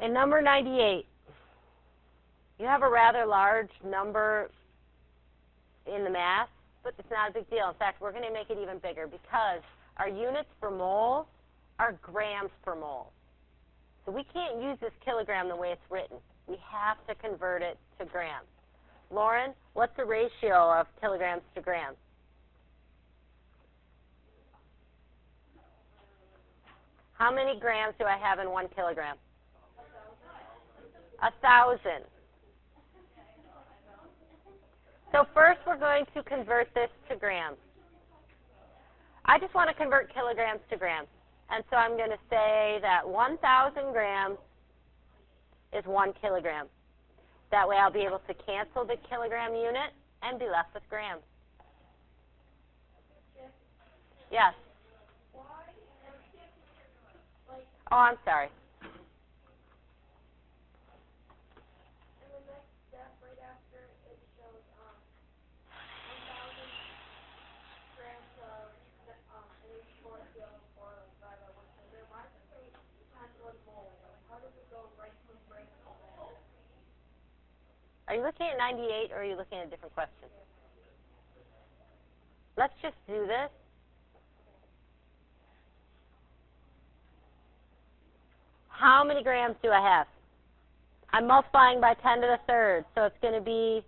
In number 98, you have a rather large number in the mass, but it's not a big deal. In fact, we're going to make it even bigger because our units per mole are grams per mole. So we can't use this kilogram the way it's written. We have to convert it to grams. Lauren, what's the ratio of kilograms to grams? How many grams do I have in 1 kilogram? 1,000. So first we're going to convert this to grams. I just want to convert kilograms to grams. And so I'm going to say that 1,000 grams is 1 kilogram. That way I'll be able to cancel the kilogram unit and be left with grams. Yes? Oh, I'm sorry. Are you looking at 98 or are you looking at a different question? Let's just do this. How many grams do I have? I'm multiplying by 10 to the third, so it's going to be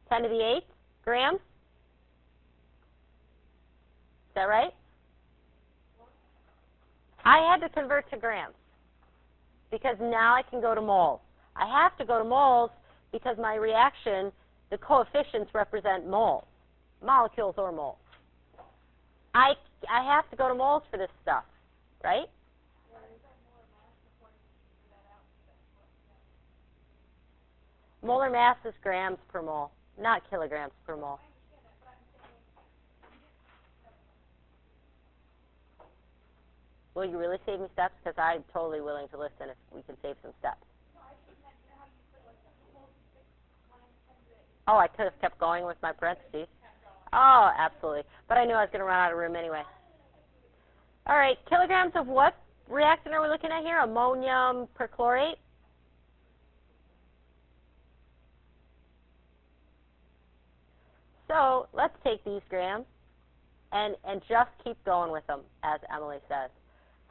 10 to the 8th grams. Is that right? I had to convert to grams because now I can go to moles. I have to go to moles because my reaction, the coefficients represent moles, molecules or moles. I have to go to moles for this stuff, right? Molar mass is grams per mole, not kilograms per mole. Will you really save me steps? Because I'm totally willing to listen if we can save some steps. Oh, I could have kept going with my parentheses. Oh, absolutely. But I knew I was going to run out of room anyway. All right, kilograms of what reactant are we looking at here? Ammonium perchlorate? So let's take these grams and just keep going with them, as Emily says.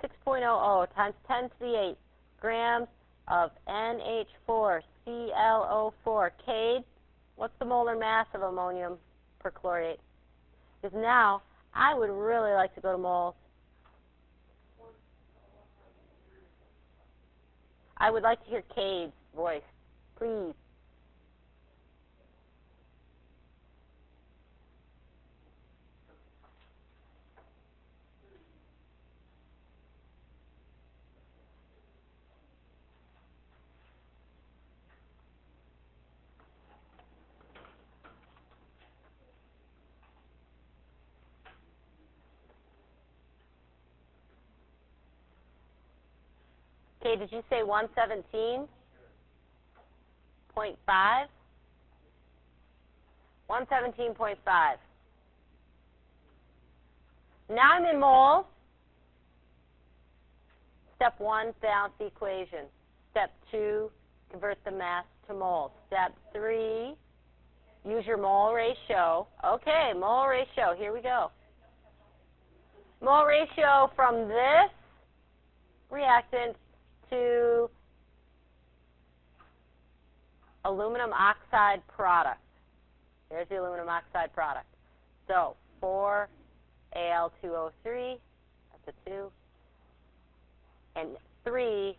6.00 times 10 to the 8 grams of NH4ClO4. Cade, what's the molar mass of ammonium perchlorate? Because now I would really like to go to moles. I would like to hear Cade's voice, please. Okay, did you say 117.5? 117.5. Now I'm in moles. Step 1, balance the equation. Step 2, convert the mass to moles. Step 3, use your mole ratio. Okay, mole ratio, here we go. Mole ratio from this reactant to aluminum oxide product. There's the aluminum oxide product. So 4Al2O3, that's a 2, and 3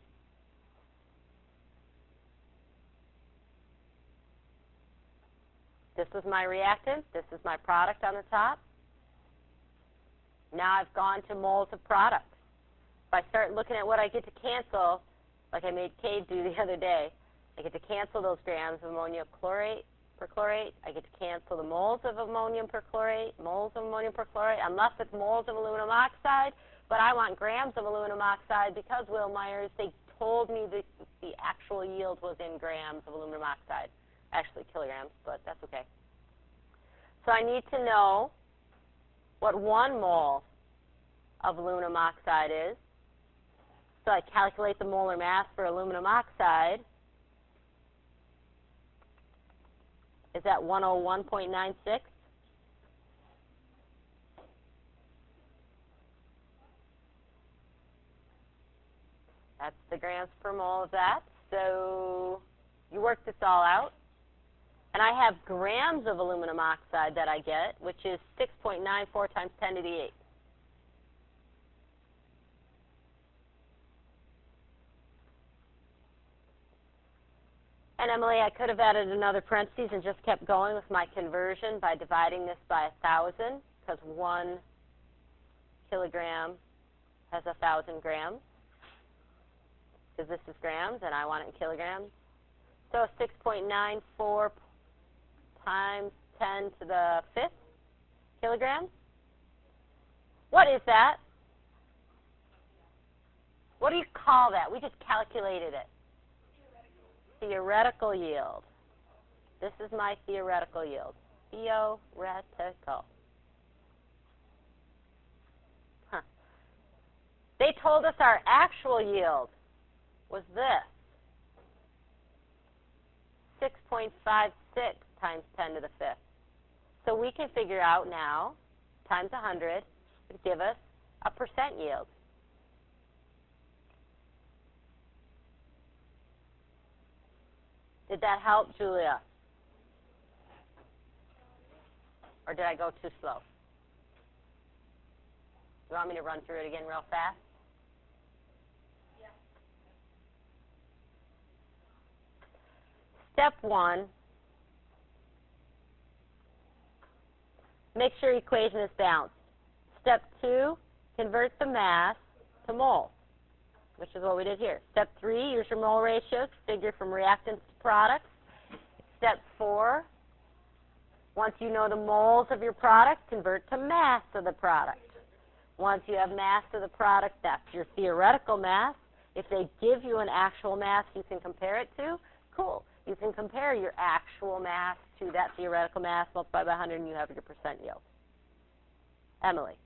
this was my reactant, this is my product on the top. Now I've gone to moles of product. If I start looking at what I get to cancel, like I made Cade do the other day, I get to cancel those grams of ammonium perchlorate. I get to cancel the moles of ammonium perchlorate, moles of ammonium perchlorate. I'm left with moles of aluminum oxide, but I want grams of aluminum oxide because, Will Myers, they told me that the actual yield was in grams of aluminum oxide. Actually kilograms, but that's okay. So I need to know what 1 mole of aluminum oxide is. So I calculate the molar mass for aluminum oxide. Is that 101.96? That's the grams per mole of that. So you work this all out. And I have grams of aluminum oxide that I get, which is 6.94 times 10 to the 8. And Emily, I could have added another parentheses and just kept going with my conversion by dividing this by 1,000, because 1 kilogram has 1,000 grams, because this is grams and I want it in kilograms. So 6.94 times 10 to the 5th kilograms. What is that? What do you call that? We just calculated it. Theoretical yield. This is my theoretical yield. Theoretical. Huh. They told us our actual yield was this. 6.56 times 10 to the 5th. So we can figure out now, times 100, would give us a percent yield. Did that help, Julia? Or did I go too slow? You want me to run through it again real fast? Yeah. Step 1, make sure equation is balanced. Step 2, convert the mass to moles, which is what we did here. Step 3, use your mole ratios, figure from reactants to products. Step 4, once you know the moles of your product, convert to mass of the product. Once you have mass of the product, that's your theoretical mass. If they give you an actual mass you can compare it to, cool. You can compare your actual mass to that theoretical mass, multiply by 100, and you have your percent yield. Emily.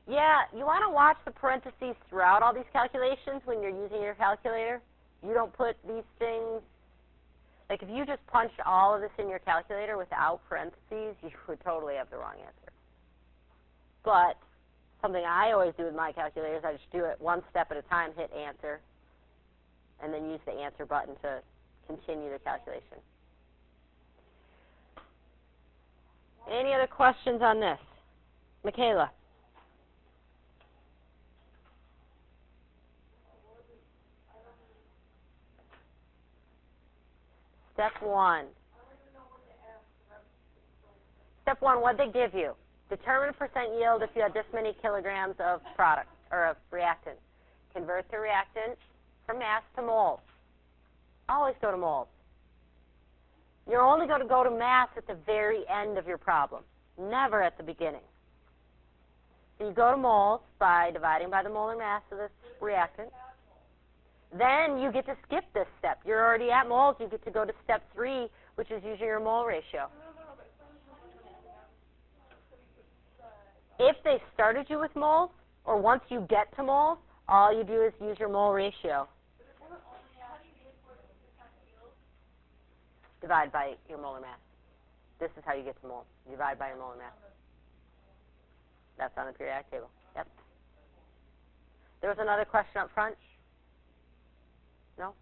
Yeah, you want to watch the parentheses throughout all these calculations when you're using your calculator. You don't put these things, like if you just punched all of this in your calculator without parentheses, you would totally have the wrong answer. But something I always do with my calculators, I just do it one step at a time, hit answer, and then use the answer button to continue the calculation. Any other questions on this? Michaela? Step 1. Step 1, what did they give you? Determine percent yield if you had this many kilograms of product or of reactant. Convert the reactant from mass to moles. Always go to moles. You're only going to go to mass at the very end of your problem, never at the beginning. So you go to moles by dividing by the molar mass of this reactant. Then you get to skip this step. You're already at moles. You get to go to step 3, which is using your mole ratio. If they started you with moles, or once you get to moles, all you do is use your mole ratio. Divide by your molar mass. This is how you get to moles. Divide by your molar mass. That's on the periodic table. Yep. There was another question up front. No?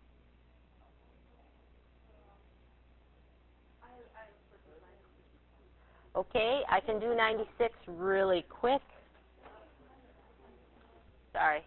Okay, I can do 96 really quick. Sorry.